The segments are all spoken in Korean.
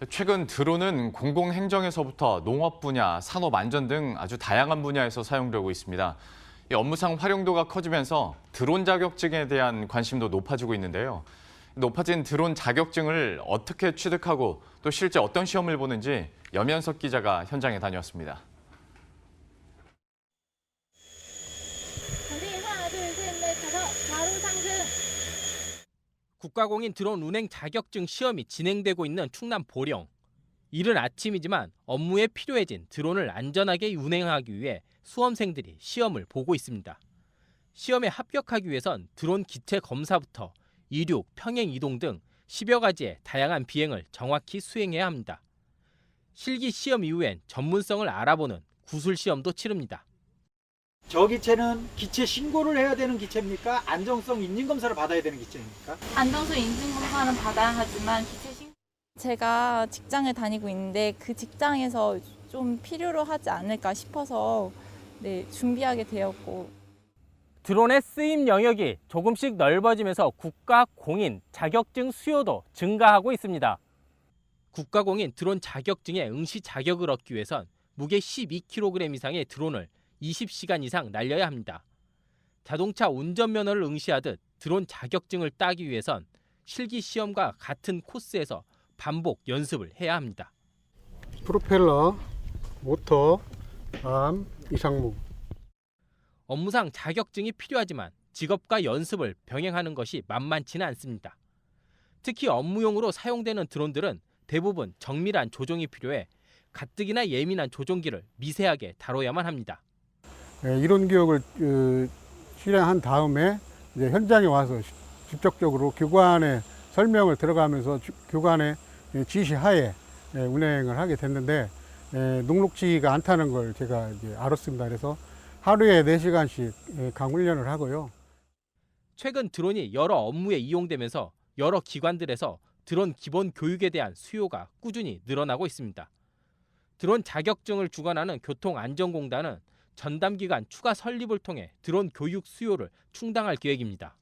최근 드론은 공공행정에서부터 농업 분야, 산업 안전 등 아주 다양한 분야에서 사용되고 있습니다. 이 업무상 활용도가 커지면서 드론 자격증에 대한 관심도 높아지고 있는데요. 높아진 드론 자격증을 어떻게 취득하고 또 실제 어떤 시험을 보는지 염현석 기자가 현장에 다녀왔습니다. 선생님 하나 둘 셋 넷 다섯 바로 상승. 국가공인 드론 운행 자격증 시험이 진행되고 있는 충남 보령. 이른 아침이지만 업무에 필요해진 드론을 안전하게 운행하기 위해 수험생들이 시험을 보고 있습니다. 시험에 합격하기 위해선 드론 기체 검사부터 이륙, 평행 이동 등 10여 가지의 다양한 비행을 정확히 수행해야 합니다. 실기 시험 이후엔 전문성을 알아보는 구술 시험도 치릅니다. 저 기체는 기체 신고를 해야 되는 기체입니까? 안정성 인증 검사를 받아야 되는 기체입니까? 안정성 인증 검사는 받아야 하지만 기체 신 제가 직장을 다니고 있는데 그 직장에서 좀 필요로 하지 않을까 싶어서 준비하게 되었고. 드론의 쓰임 영역이 조금씩 넓어지면서 국가 공인 자격증 수요도 증가하고 있습니다. 국가공인 드론 자격증의 응시 자격을 얻기 위해선 무게 12kg 이상의 드론을 20시간 이상 날려야 합니다. 자동차 운전면허를 응시하듯 드론 자격증을 따기 위해선 실기 시험과 같은 코스에서 반복 연습을 해야 합니다. 프로펠러, 모터, 암, 이상무. 업무상 자격증이 필요하지만 직업과 연습을 병행하는 것이 만만치는 않습니다. 특히 업무용으로 사용되는 드론들은 대부분 정밀한 조종이 필요해 가뜩이나 예민한 조종기를 미세하게 다뤄야만 합니다. 이론 교육을 실행한 다음에 이제 현장에 와서 직접적으로 교관의 설명을 들어가면서 교관의 지시하에 운행을 하게 됐는데 녹록지가 않다는 걸 제가 이제 알았습니다. 그래서 하루에 4시간씩 강훈련을 하고요. 최근 드론이 여러 업무에 이용되면서 여러 기관들에서 드론 기본 교육에 대한 수요가 꾸준히 늘어나고 있습니다. 드론 자격증을 주관하는 교통안전공단은 전담기관 추가 설립을 통해 드론 교육 수요를 충당할 계획입니다.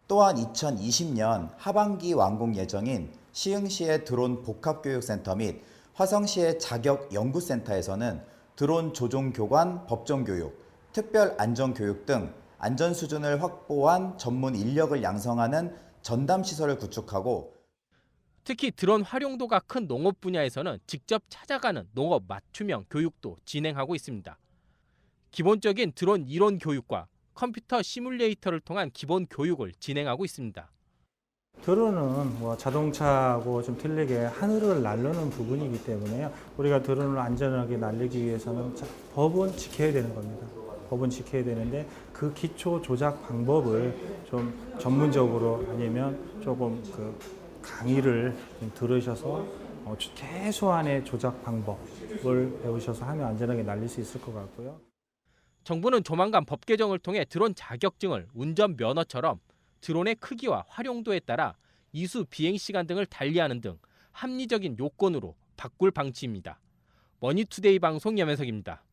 또한 2020년 하반기 완공 예정인 시흥시의 드론 복합교육센터 및 화성시의 자격연구센터에서는 드론 조종교관 법정교육, 특별안전교육 등 안전 수준을 확보한 전문 인력을 양성하는 전담시설을 구축하고 특히 드론 활용도가 큰 농업 분야에서는 직접 찾아가는 농업 맞춤형 교육도 진행하고 있습니다. 기본적인 드론 이론 교육과 컴퓨터 시뮬레이터를 통한 기본 교육을 진행하고 있습니다. 드론은 자동차하고 좀 틀리게 하늘을 날르는 부분이기 때문에요. 우리가 드론을 안전하게 날리기 위해서는 법은 지켜야 되는 겁니다. 법은 지켜야 되는데 그 기초 조작 방법을 좀 전문적으로 아니면 조금 강의를 좀 들으셔서 최소한의 조작 방법을 배우셔서 하면 안전하게 날릴 수 있을 것 같고요. 정부는 조만간 법 개정을 통해 드론 자격증을 운전면허처럼 드론의 크기와 활용도에 따라 이수 비행 시간 등을 달리하는 등 합리적인 요건으로 바꿀 방침입니다. 머니투데이 방송 염현석입니다.